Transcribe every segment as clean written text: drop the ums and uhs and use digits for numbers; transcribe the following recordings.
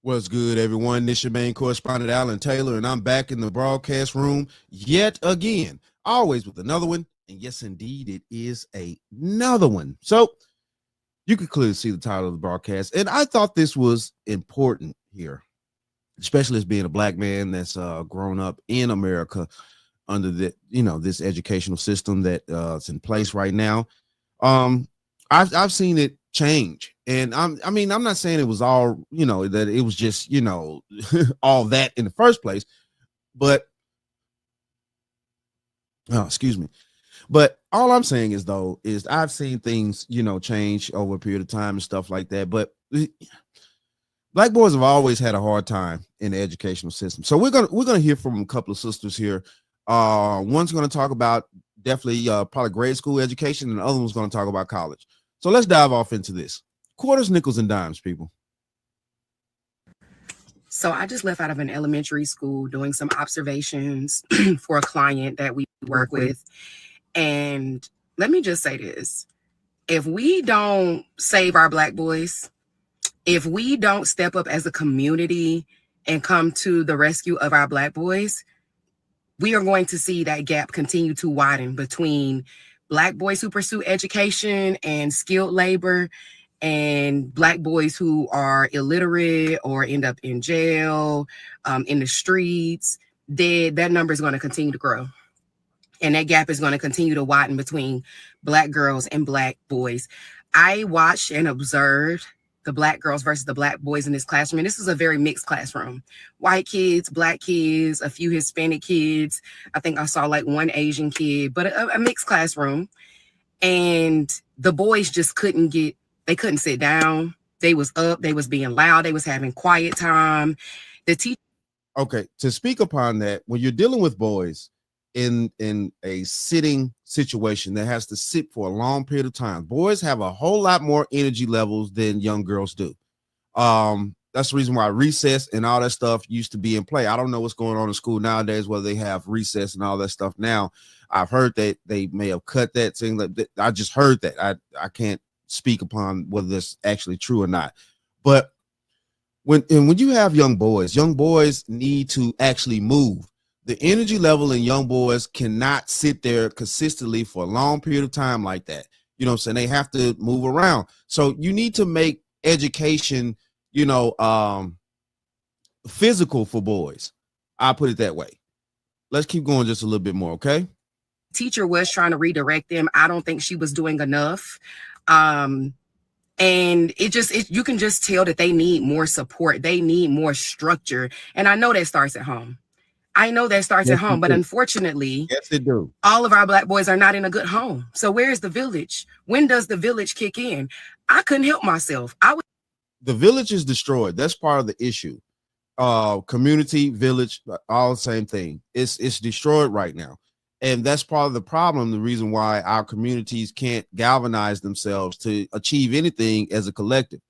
What's good, everyone? This your main correspondent, Alan Taylor, and I'm back in the broadcast room yet again, always with another one. And yes, indeed, it is another one. So you can clearly see the title of the broadcast. And I thought this was important here, especially as being a black man that's grown up in America under this educational system that is in place right now. Um, I've seen it change, and I'm not saying it was all that it was just all that in the first place, but excuse me. But all I'm saying is though is I've seen things change over a period of time and stuff like that. But black boys have always had a hard time in the educational system. So we're gonna hear from a couple of sisters here. One's gonna talk about definitely probably grade school education, and the other one's gonna talk about college. So let's dive off into this. Quarters, nickels, and dimes, people. So I just left out of an elementary school doing some observations for a client that we work with. And let me just say this. If we don't save our black boys, if we don't step up as a community and come to the rescue of our black boys, we are going to see that gap continue to widen between black boys who pursue education and skilled labor and black boys who are illiterate or end up in jail, in the streets. That number is going to continue to grow. And that gap is going to continue to widen between black girls and black boys. I watched and observed the black girls versus the black boys in this classroom. And this is a very mixed classroom. White kids, black kids, a few Hispanic kids. I think I saw like one Asian kid, but a mixed classroom. And the boys just couldn't sit down. They was up, they was being loud, they was having quiet time. The teacher. Okay, to speak upon that, when you're dealing with boys in a sitting situation that has to sit for a long period of time, boys have a whole lot more energy levels than young girls do. That's the reason why recess and all that stuff used to be in play. I don't know what's going on in school nowadays, whether they have recess and all that stuff now. I've heard that they may have cut that thing. I just heard that. I can't speak upon whether that's actually true or not. But when you have young boys need to actually move. The energy level in young boys cannot sit there consistently for a long period of time like that. You know what I'm saying? They have to move around. So you need to make education, physical for boys. I'll put it that way. Let's keep going just a little bit more, okay? Teacher was trying to redirect them. I don't think she was doing enough. And you can just tell that they need more support. They need more structure. And I know that starts at home. At home, but unfortunately, yes, they do. All of our black boys are not in a good home. So where is the village? When does the village kick in? I couldn't help myself. The village is destroyed. That's part of the issue. Community, village, all the same thing. It's destroyed right now. And that's part of the problem, the reason why our communities can't galvanize themselves to achieve anything as a collective.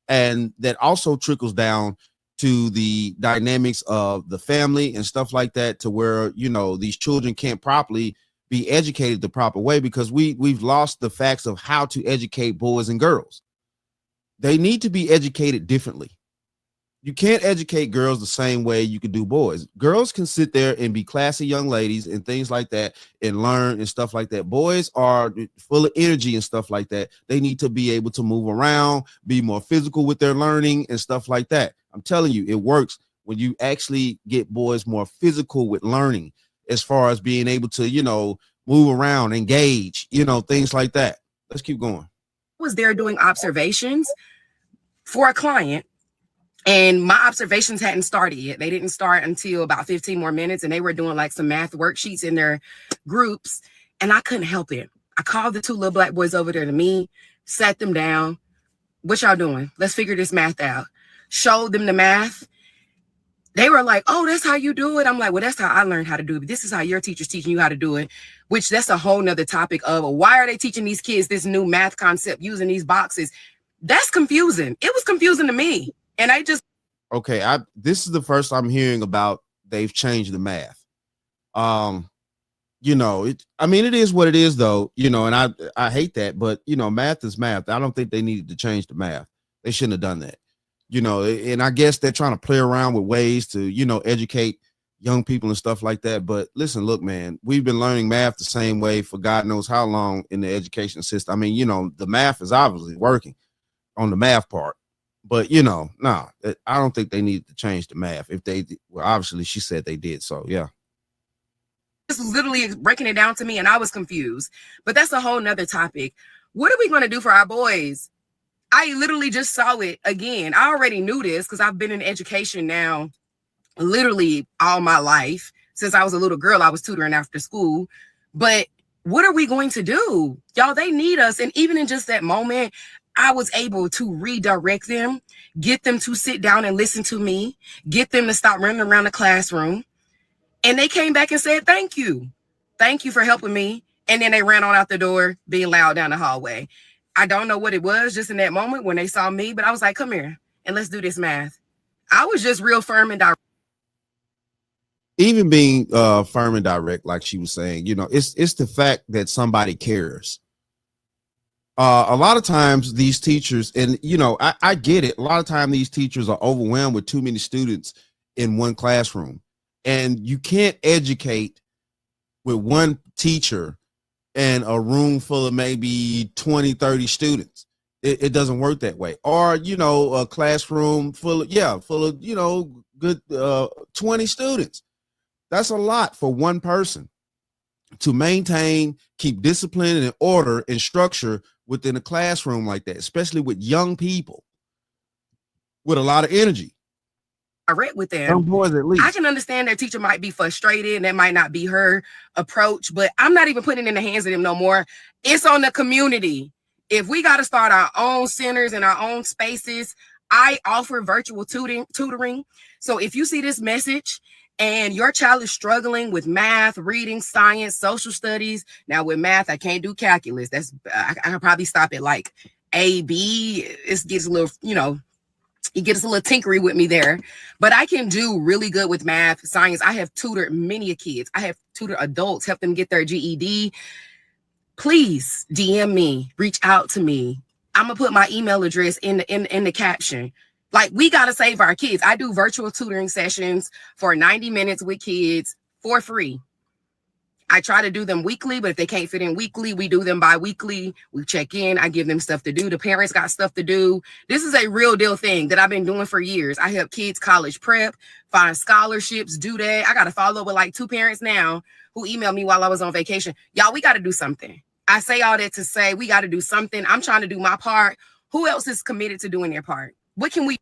And that also trickles down to the dynamics of the family and stuff like that, to where, these children can't properly be educated the proper way because we've lost the facts of how to educate boys and girls. They need to be educated differently. You can't educate girls the same way you can do boys. Girls can sit there and be classy young ladies and things like that and learn and stuff like that. Boys are full of energy and stuff like that. They need to be able to move around, be more physical with their learning and stuff like that. I'm telling you, it works when you actually get boys more physical with learning, as far as being able to, move around, engage, things like that. Let's keep going. I was there doing observations for a client. And my observations hadn't started yet. They didn't start until about 15 more minutes. And they were doing like some math worksheets in their groups. And I couldn't help it. I called the two little black boys over there to me, sat them down. What y'all doing? Let's figure this math out. Showed them the math. They were like, oh, that's how you do it. I'm like, well, that's how I learned how to do it. But this is how your teacher's teaching you how to do it, which that's a whole nother topic of why are they teaching these kids this new math concept using these boxes? That's confusing. It was confusing to me. And I just. Okay, this is the first I'm hearing about they've changed the math. It is what it is though, and I hate that, but math is math. I don't think they needed to change the math. They shouldn't have done that. you know, and I guess they're trying to play around with ways to, you know, educate young people and stuff like that. But listen, look, man, we've been learning math the same way for God knows how long in the education system. I mean, you know, the math is obviously working on the math part, but you know, nah, I don't think they need to change the math. If they, well, obviously she said they did. So yeah. This was literally breaking it down to me and I was confused, but that's a whole nother topic. What are we going to do for our boys? I literally just saw it again. I already knew this because I've been in education now literally all my life. Since I was a little girl, I was tutoring after school. But what are we going to do? Y'all, they need us. And even in just that moment, I was able to redirect them, get them to sit down and listen to me, get them to stop running around the classroom. And they came back and said, thank you. Thank you for helping me. And then they ran on out the door, being loud down the hallway. I don't know what it was just in that moment when they saw me, but I was like, come here and let's do this math. I was just real firm and direct. Even being firm and direct, like she was saying, you know, it's the fact that somebody cares. A lot of times these teachers, and you know, I get it. A lot of times these teachers are overwhelmed with too many students in one classroom, and you can't educate with one teacher and a room full of maybe 20, 30 students. It doesn't work that way. Or, you know, a classroom full of, you know, good 20 students. That's a lot for one person to maintain, keep discipline and order and structure within a classroom like that, especially with young people with a lot of energy. Direct with them. Young boys, at least. I can understand their teacher might be frustrated and that might not be her approach, but I'm not even putting it in the hands of them no more. It's on the community. If we got to start our own centers and our own spaces, I offer virtual tutoring. So if you see this message and your child is struggling with math, reading, science, social studies. Now with math, I can't do calculus. I can probably stop at like A, B. It gets a little, you know, it gets a little tinkery with me there, but I can do really good with math, science. I have tutored many kids. I have tutored adults, help them get their GED. Please DM me, reach out to me. I'm gonna put my email address in the caption. Like, we got to save our kids. I do virtual tutoring sessions for 90 minutes with kids for free. I try to do them weekly, but if they can't fit in weekly, we do them bi-weekly. We check in. I give them stuff to do. The parents got stuff to do. This is a real deal thing that I've been doing for years. I help kids college prep, find scholarships, do that. I got to follow up with like 2 parents now who emailed me while I was on vacation. Y'all, we got to do something. I say all that to say we got to do something. I'm trying to do my part. Who else is committed to doing their part? What can we?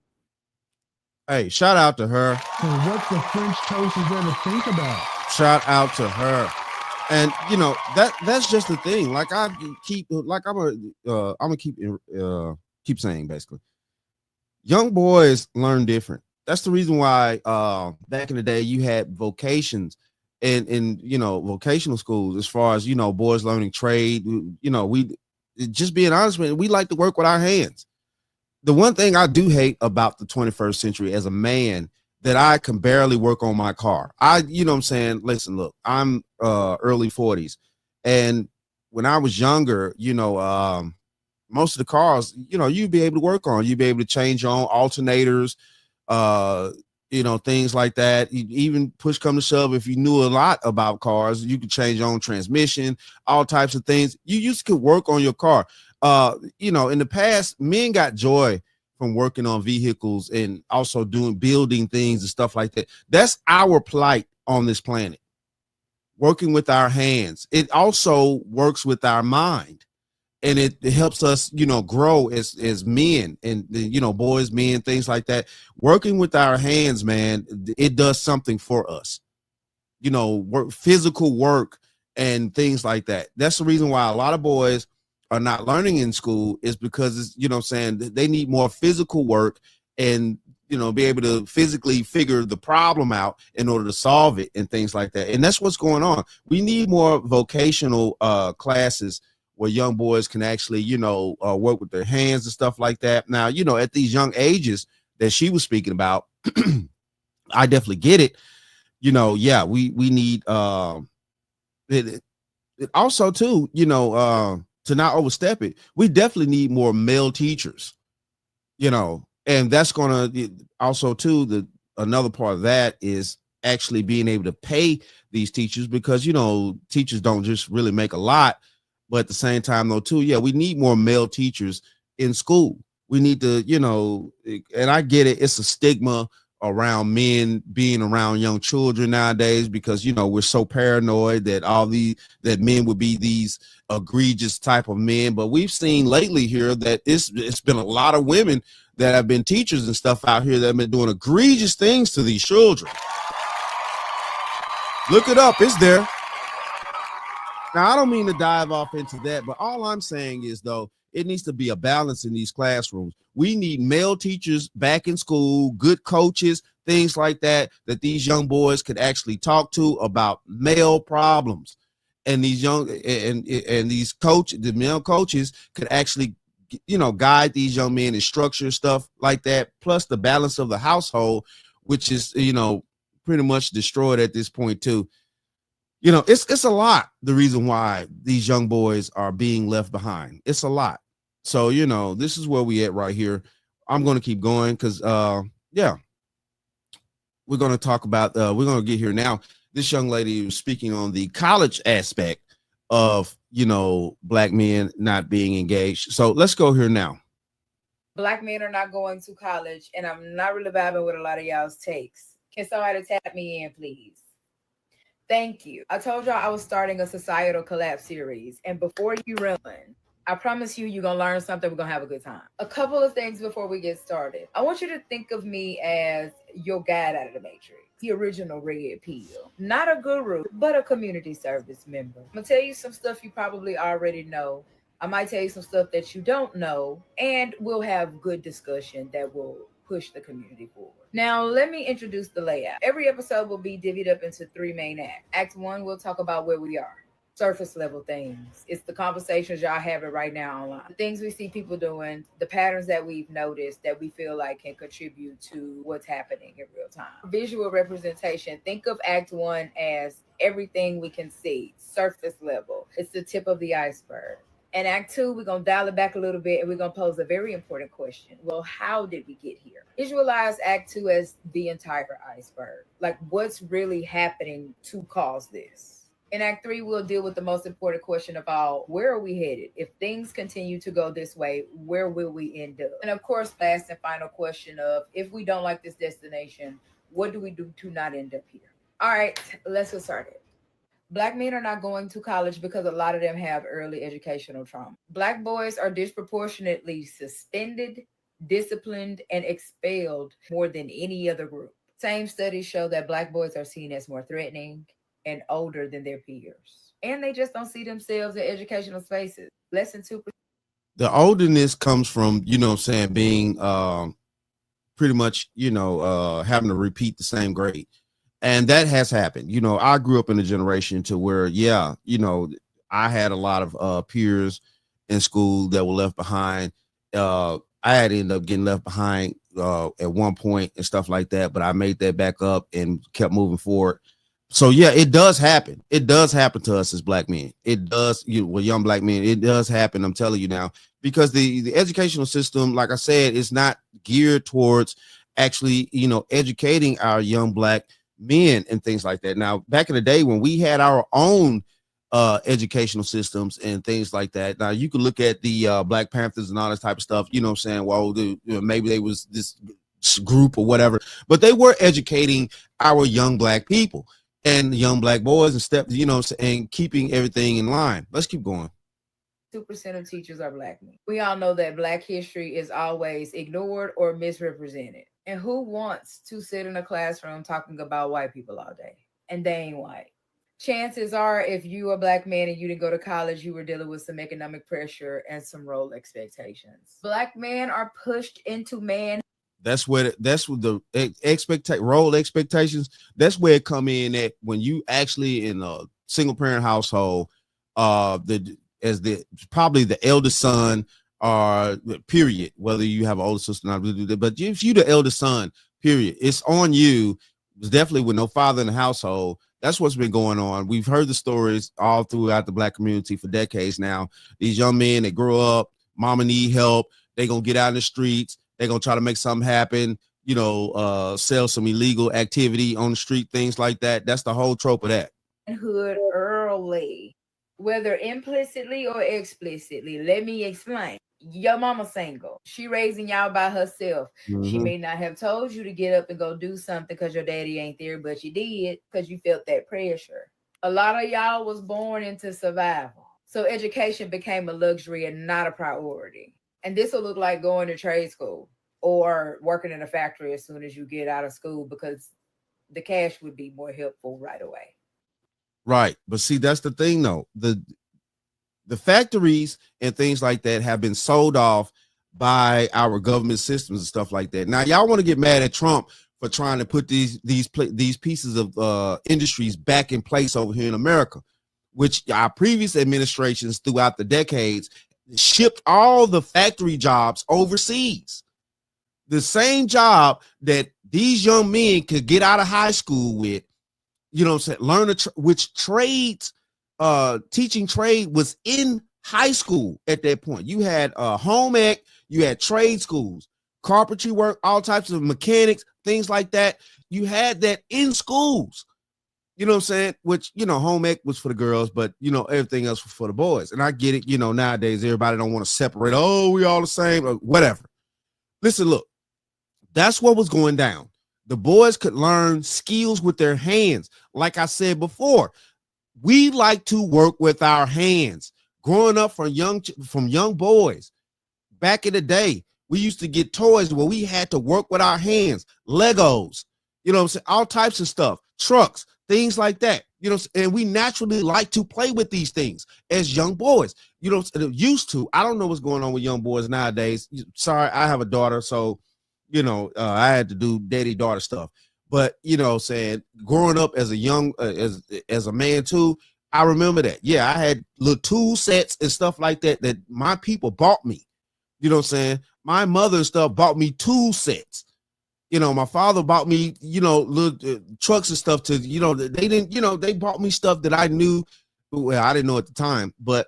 Hey, shout out to her. So what the French toast is there to think about? Shout out to her. And you know, that's just the thing. Like I keep, like I'm gonna keep saying, basically, young boys learn different. That's the reason why back in the day you had vocations and you know, vocational schools, as far as, you know, boys learning trade. You know, we just being honest, man, we like to work with our hands. The one thing I do hate about the 21st century as a man, that I can barely work on my car. You know what I'm saying? Listen, look, I'm early 40s. And when I was younger, you know, most of the cars, you know, you'd be able to work on. You'd be able to change your own alternators, you know, things like that. Even push come to shove, if you knew a lot about cars, you could change your own transmission, all types of things. You used to work on your car. You know, in the past, men got joy from working on vehicles and also building things and stuff like that. That's our plight on this planet. Working with our hands. It also works with our mind, and it helps us, you know, grow as men and, you know, boys, men, things like that. Working with our hands, man, it does something for us. You know, physical work and things like that. That's the reason why a lot of boys are not learning in school, is because it's, you know what I'm saying, they need more physical work and, you know, be able to physically figure the problem out in order to solve it and things like that. And that's what's going on. We need more vocational classes where young boys can actually, you know, work with their hands and stuff like that. Now, you know, at these young ages that she was speaking about, I definitely get it. You know, yeah, we need it also too, you know, to not overstep it, we definitely need more male teachers, you know, And that's going to also too, another part of that is actually being able to pay these teachers, because, you know, teachers don't just really make a lot, but at the same time though too, yeah, we need more male teachers in school. We need to, you know, and I get it, it's a stigma around men being around young children nowadays, because, you know, we're so paranoid that that men would be these egregious type of men. But we've seen lately here that it's been a lot of women that have been teachers and stuff out here that have been doing egregious things to these children. Look it up, it's there. Now, I don't mean to dive off into that, but all I'm saying is, though, it needs to be a balance in these classrooms. We need male teachers back in school, good coaches, things like that, that these young boys could actually talk to about male problems. And these these the male coaches could actually, you know, guide these young men and structure stuff like that. Plus the balance of the household, which is, you know, pretty much destroyed at this point too. You know, it's a lot, the reason why these young boys are being left behind. It's a lot. So, you know, this is where we at right here. I'm going to keep going because, yeah, we're going to talk about, we're going to get here now. This young lady was speaking on the college aspect of, you know, Black men not being engaged. So let's go here now. Black men are not going to college, and I'm not really vibing with a lot of y'all's takes. Can somebody tap me in, please? Thank you. I told y'all I was starting a societal collapse series, and before you run, I promise you're going to learn something. We're going to have a good time. A couple of things before we get started. I want you to think of me as your guide out of the Matrix, the original Red Pill. Not a guru, but a community service member. I'm going to tell you some stuff you probably already know. I might tell you some stuff that you don't know, and we'll have good discussion that will push the community forward. Now, let me introduce the layout. Every episode will be divvied up into 3 main acts. Act 1, we'll talk about where we are. Surface level things. It's the conversations y'all having right now online. The things we see people doing, the patterns that we've noticed that we feel like can contribute to what's happening in real time. Visual representation. Think of Act 1 as everything we can see. Surface level. It's the tip of the iceberg. In Act 2, we're going to dial it back a little bit and we're going to pose a very important question. Well, how did we get here? Visualize Act 2 as the entire iceberg. Like, what's really happening to cause this? In Act 3, we'll deal with the most important question about where are we headed? If things continue to go this way, where will we end up? And of course, last and final question of, if we don't like this destination, what do we do to not end up here? All right, let's get started. Black men are not going to college because a lot of them have early educational trauma. Black boys are disproportionately suspended, disciplined, and expelled more than any other group. Same studies show that Black boys are seen as more threatening and older than their peers. And they just don't see themselves in educational spaces. Less than 2%. The olderness comes from, you know what I'm saying, being pretty much, you know, having to repeat the same grade. And that has happened. You know, I grew up in a generation to where, yeah, you know, I had a lot of peers in school that were left behind. I had ended up getting left behind at one point and stuff like that, but I made that back up and kept moving forward. So yeah, it does happen. It does happen to us as Black men. It does, young Black men. It does happen. I'm telling you now, because the educational system, like I said, is not geared towards actually, you know, educating our young Black men and things like that. Now, back in the day when we had our own educational systems and things like that. Now you can look at the Black Panthers and all this type of stuff. You know what I'm saying? Well, maybe they was this group or whatever, but they were educating our young Black people and young Black boys and stuff, you know, and keeping everything in line. Let's keep going. 2% of teachers are Black men. We all know that Black history is always ignored or misrepresented. And who wants to sit in a classroom talking about white people all day? And they ain't white. Chances are, if you are a Black man and you didn't go to college, you were dealing with some economic pressure and some role expectations. Black men are pushed into man. That's what the role expectations. That's where it come in at when you actually in a single parent household, probably the eldest son, or period, whether you have an older sister or not, but if you the eldest son, period, it's on you. It's definitely with no father in the household. That's what's been going on. We've heard the stories all throughout the Black community for decades now. These young men, they grow up, mama need help, they gonna get out in the streets, They're gonna try to make something happen, sell some illegal activity on the street, things like that. That's the whole trope of that. Hood early, whether implicitly or explicitly. Let me explain. Your mama single. She raising y'all by herself. She may not have told you to get up and go do something because your daddy ain't there, but you did because you felt that pressure. A lot of y'all was born into survival. So education became a luxury and not a priority. And this will look like going to trade school or working in a factory as soon as you get out of school, because the cash would be more helpful right away. Right. But see, that's the thing though. The factories and things like that have been sold off by our government systems and stuff like that. Now, y'all want to get mad at Trump for trying to put these pieces of industries back in place over here in America, which our previous administrations throughout the decades shipped all the factory jobs overseas. The same job that these young men could get out of high school with, learn which trades, teaching trade was in high school at that point. You had home ec, you had trade schools, carpentry work, all types of mechanics, things like that. You had that in schools. You know what I'm saying? Which, home ec was for the girls, but, everything else was for the boys. And I get it. Nowadays, everybody don't want to separate. Oh, we all the same or whatever. Listen, look, that's what was going down. The boys could learn skills with their hands. Like I said before, we like to work with our hands. Growing up from young boys, back in the day, we used to get toys where we had to work with our hands, Legos, all types of stuff, trucks, things like that, and we naturally like to play with these things as young boys, used to. I don't know what's going on with young boys nowadays. Sorry, I have a daughter, so, I had to do daddy-daughter stuff. But, saying growing up as a young, as a man too, I remember that. Yeah, I had little tool sets and stuff like that my people bought me. My mother and stuff bought me tool sets. My father bought me, little trucks and stuff to, they didn't, they bought me stuff that I knew. Well, I didn't know at the time, but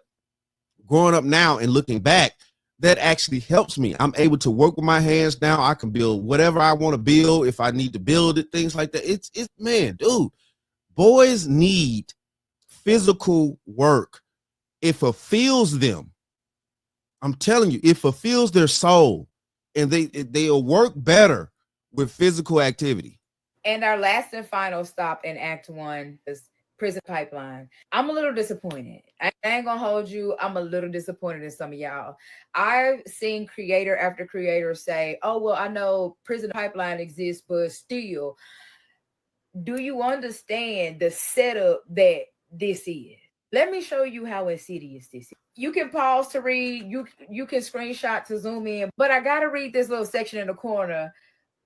growing up now and looking back, that actually helps me. I'm able to work with my hands now. I can build whatever I want to build if I need to build it, things like that. It's man, dude, boys need physical work. It fulfills them. I'm telling you, it fulfills their soul, and they'll work better with physical activity. And our last and final stop in Act 1 is Prison Pipeline. I'm a little disappointed. I ain't gonna hold you. I'm a little disappointed in some of y'all. I've seen creator after creator say, oh, well, I know Prison Pipeline exists, but still, do you understand the setup that this is? Let me show you how insidious this is. You can pause to read, you can screenshot to zoom in, but I gotta read this little section in the corner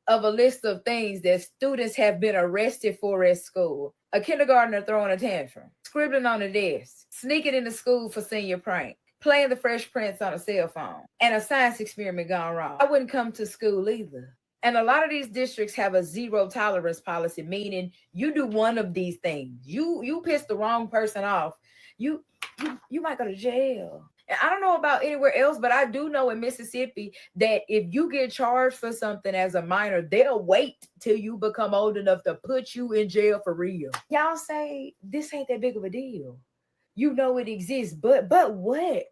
of a list of things that students have been arrested for at school. A kindergartner throwing a tantrum, scribbling on the desk, sneaking into school for senior prank, playing the Fresh Prince on a cell phone, and a science experiment gone wrong. I wouldn't come to school either. And a lot of these districts have a zero tolerance policy, meaning you do one of these things. You piss the wrong person off, you might go to jail. And I don't know about anywhere else, but I do know in Mississippi that if you get charged for something as a minor, they'll wait till you become old enough to put you in jail for real. Y'all say this ain't that big of a deal. You know it exists, but what?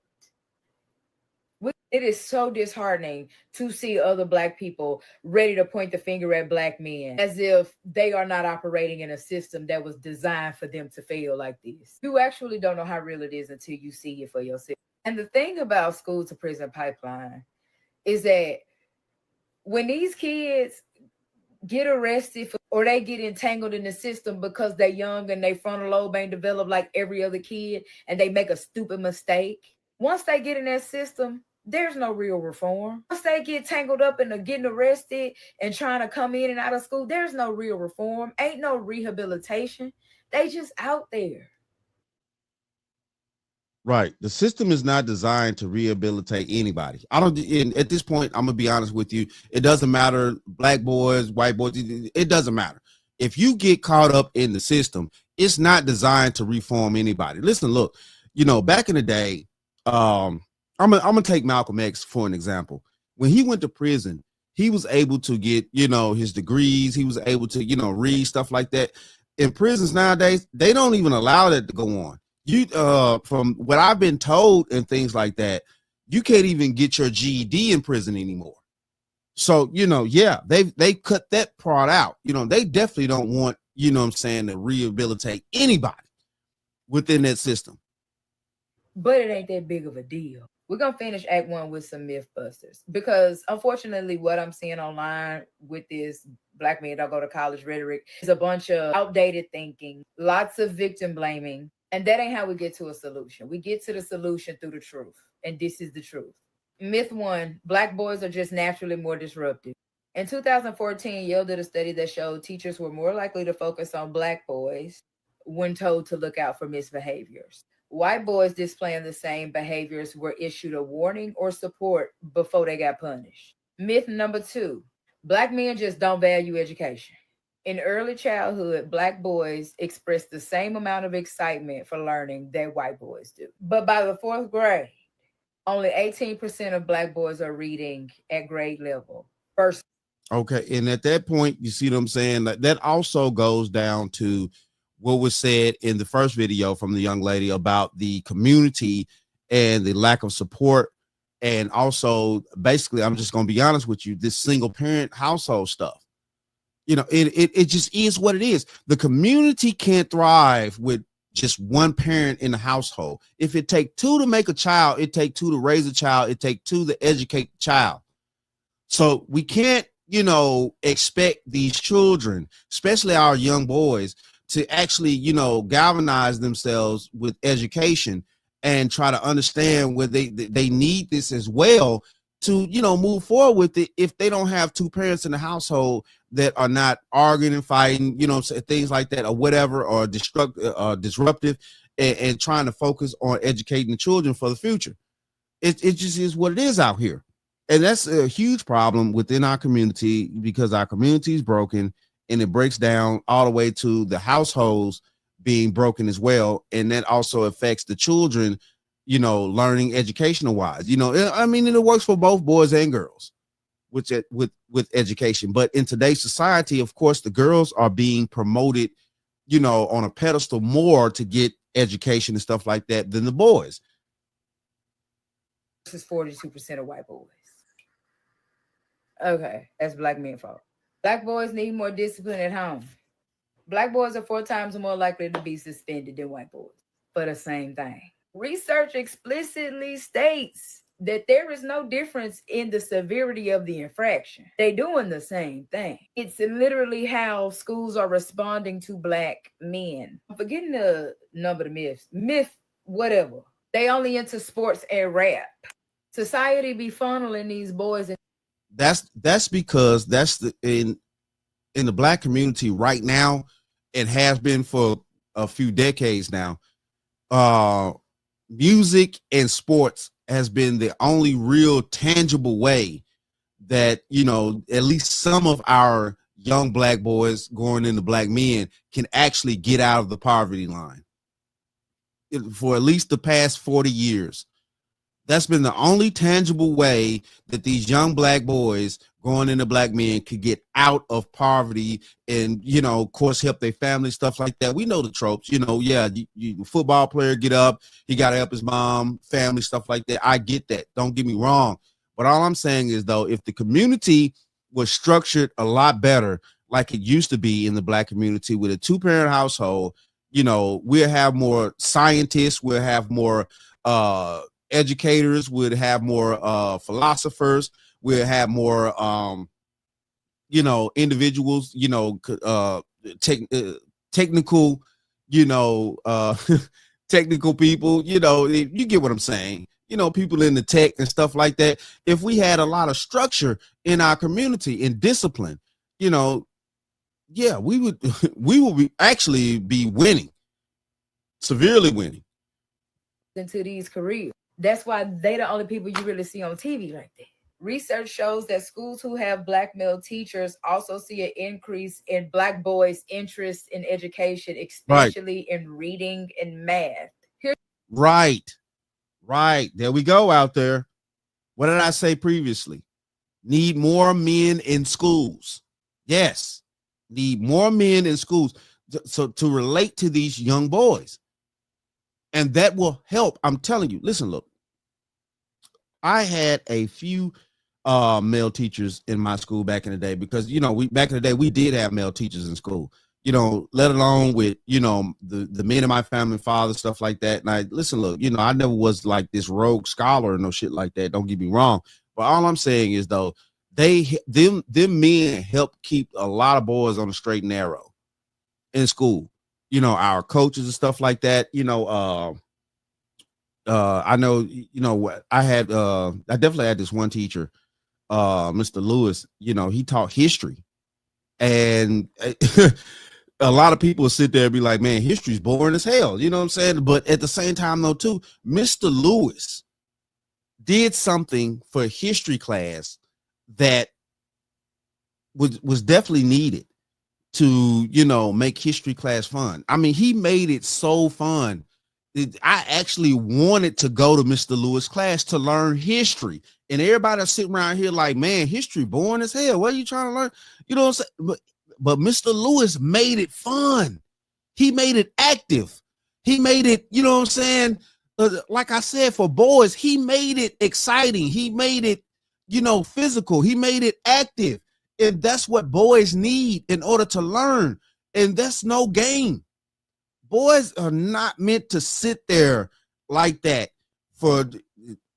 It is so disheartening to see other Black people ready to point the finger at Black men as if they are not operating in a system that was designed for them to fail like this. You actually don't know how real it is until you see it for yourself. And the thing about school to prison pipeline is that when these kids get arrested or they get entangled in the system because they're young and their frontal lobe ain't developed like every other kid and they make a stupid mistake, once they get in that system, there's no real reform. Once they get tangled up in getting arrested and trying to come in and out of school, there's no real reform. Ain't no rehabilitation. They just out there. Right. The system is not designed to rehabilitate anybody. At this point, I'm gonna be honest with you. It doesn't matter, Black boys, white boys, it doesn't matter. If you get caught up in the system, it's not designed to reform anybody. Listen, look, back in the day, I'm gonna take Malcolm X for an example. When he went to prison, he was able to get, you know, his degrees. He was able to, you know, read stuff like that. In prisons nowadays, they don't even allow that to go on. You, from what I've been told and things like that, you can't even get your GED in prison anymore. So, you know, yeah, they cut that part out. You know, they definitely don't want, you know what I'm saying, to rehabilitate anybody within that system. But it ain't that big of a deal. We're going to finish Act 1 with some myth busters, because unfortunately what I'm seeing online with this black men don't go to college rhetoric is a bunch of outdated thinking, lots of victim blaming, and that ain't how we get to a solution. We get to the solution through the truth, and this is the truth. Myth 1, black boys are just naturally more disruptive. In 2014, Yale did a study that showed teachers were more likely to focus on black boys when told to look out for misbehaviors. White boys displaying the same behaviors were issued a warning or support before they got punished. Myth number 2, black men just don't value education. In early childhood, black boys express the same amount of excitement for learning that white boys do. But by the 4th grade, only 18% of black boys are reading at grade level. Okay, and at that point, you see what I'm saying? That also goes down to what was said in the first video from the young lady about the community and the lack of support. And also, basically, I'm just going to be honest with you, this single parent household stuff. You know, it just is what it is. The community can't thrive with just one parent in the household. If it take 2 to make a child, it take 2 to raise a child, it take 2 to educate the child. So we can't, you know, expect these children, especially our young boys, to actually, you know, galvanize themselves with education and try to understand where they need this as well to, you know, move forward with it if they don't have 2 parents in the household that are not arguing and fighting, you know, things like that or whatever, or disruptive and trying to focus on educating the children for the future. It just is what it is out here. And that's a huge problem within our community because our community is broken, and it breaks down all the way to the households being broken as well. And that also affects the children, you know, learning educational wise. You know, I mean, it works for both boys and girls with education. But in today's society, of course, the girls are being promoted, you know, on a pedestal more to get education and stuff like that than the boys. This is 42% of white boys. Okay, that's black men fault. Black boys need more discipline at home. Black boys are 4 times more likely to be suspended than white boys for the same thing. Research explicitly states that there is no difference in the severity of the infraction. They're doing the same thing. It's literally how schools are responding to black men. I'm forgetting the number of myths. Myth, whatever. They only into sports and rap. Society be funneling these boys in. That's because that's in the black community right now. It has been for a few decades now. Music and sports has been the only real tangible way that, you know, at least some of our young black boys going into black men can actually get out of the poverty line. For at least the past 40 years. That's been the only tangible way that these young black boys going into black men could get out of poverty and, you know, of course, help their family, stuff like that. We know the tropes, you know, yeah, football player get up, he got to help his mom, family, stuff like that. I get that. Don't get me wrong. But all I'm saying is, though, if the community was structured a lot better, like it used to be in the black community with a 2-parent household, you know, we'll have more scientists, we'll have more educators, would have more philosophers, we'll have more you know, individuals, you know, technical, you know, technical people, you know, you get what I'm saying, you know, people in the tech and stuff like that. If we had a lot of structure in our community and discipline, you know, yeah, we would actually be winning, severely winning into these careers. That's why they the only people you really see on TV like that. Research shows that schools who have black male teachers also see an increase in black boys' interest in education, especially in reading and math. Right. There we go out there. What did I say previously? Need more men in schools. Yes, need more men in schools so to relate to these young boys. And that will help. I'm telling you, listen, look, I had a few male teachers in my school back in the day because, you know, we did have male teachers in school, you know, let alone with, you know, the men in my family, father, stuff like that. And I listen, look, you know, I never was like this rogue scholar or no shit like that. Don't get me wrong. But all I'm saying is, though, them men help keep a lot of boys on the straight and narrow in school. You know, our coaches and stuff like that. You know, I know, you know what I definitely had this one teacher, Mr. Lewis. You know, he taught history, and a lot of people sit there and be like, man, history's boring as hell. You know what I'm saying? But at the same time, though, too, Mr. Lewis did something for history class that was definitely needed to, you know, make history class fun. I mean, he made it so fun. I actually wanted to go to Mr. Lewis class to learn history. And everybody sitting around here like, man, history boring as hell. What are you trying to learn? You know what I'm saying? But Mr. Lewis made it fun. He made it active. He made it, you know what I'm saying? Like I said, for boys, he made it exciting. He made it, you know, physical. He made it active. And that's what boys need in order to learn. And that's no game. Boys are not meant to sit there like that for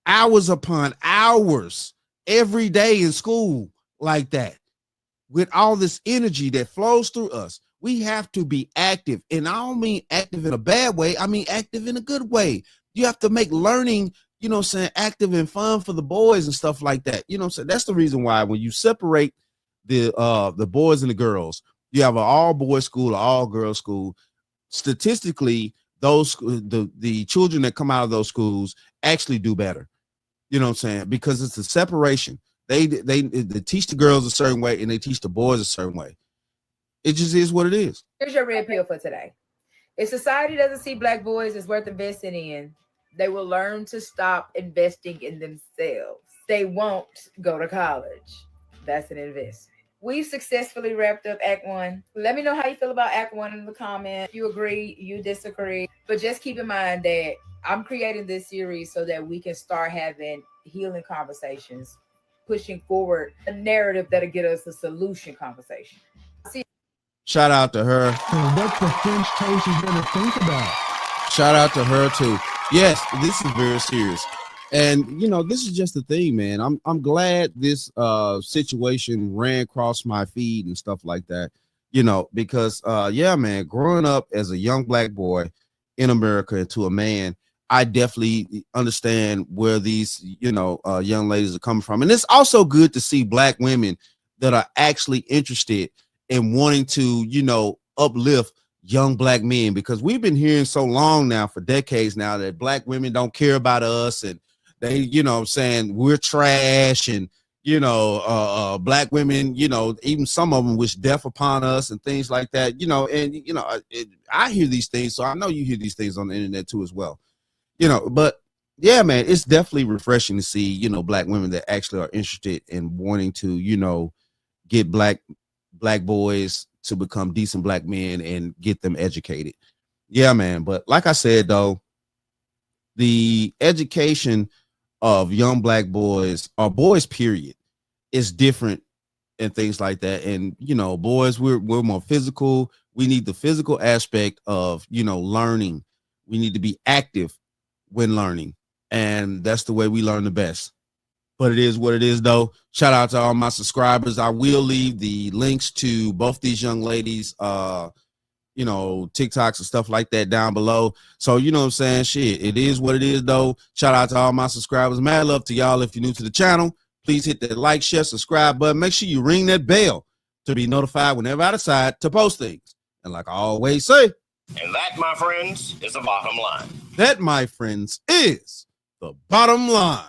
hours upon hours every day in school like that with all this energy that flows through us. We have to be active. And I don't mean active in a bad way. I mean active in a good way. You have to make learning, you know what I'm saying, active and fun for the boys and stuff like that. You know what I'm saying? That's the reason why when you separate the boys and the girls, you have an all boys school, an all girls school. Statistically, those the children that come out of those schools actually do better. You know what I'm saying? Because it's a separation. They teach the girls a certain way and they teach the boys a certain way. It just is what it is. Here's your red pill for today. If society doesn't see Black boys as worth investing in, they will learn to stop investing in themselves. They won't go to college. That's an investment. We've successfully wrapped up Act 1. Let me know how you feel about Act 1 in the comments. You agree, you disagree. But just keep in mind that I'm creating this series so that we can start having healing conversations, pushing forward a narrative that'll get us a solution conversation. Shout out to her. And what the French toast is going to think about. Shout out to her too. Yes, this is very serious. And you know, this is just the thing, man. I'm glad this situation ran across my feed and stuff like that, you know, because yeah, man, growing up as a young Black boy in America to a man, I definitely understand where these, you know, young ladies are coming from. And it's also good to see Black women that are actually interested in wanting to, you know, uplift young Black men, because we've been hearing so long now for decades now that Black women don't care about us and they, you know what I'm saying, we're trash, and, you know, Black women, you know, even some of them wish death upon us and things like that, you know, and, you know, I hear these things. So I know you hear these things on the internet too as well, you know, but yeah, man, it's definitely refreshing to see, you know, Black women that actually are interested in wanting to, you know, get Black boys to become decent Black men and get them educated. Yeah, man. But like I said, though, the education of young Black boys, or boys period, is different and things like that. And, you know, boys, we're more physical. We need the physical aspect of, you know, learning. We need to be active when learning. And that's the way we learn the best. But it is what it is, though. Shout out to all my subscribers. I will leave the links to both these young ladies, you know, TikToks and stuff like that down below. So, you know what I'm saying? Shit, it is what it is, though. Shout out to all my subscribers. Mad love to y'all. If you're new to the channel, please hit that like, share, subscribe button. Make sure you ring that bell to be notified whenever I decide to post things. And like I always say, and that, my friends, is the bottom line. That, my friends, is the bottom line.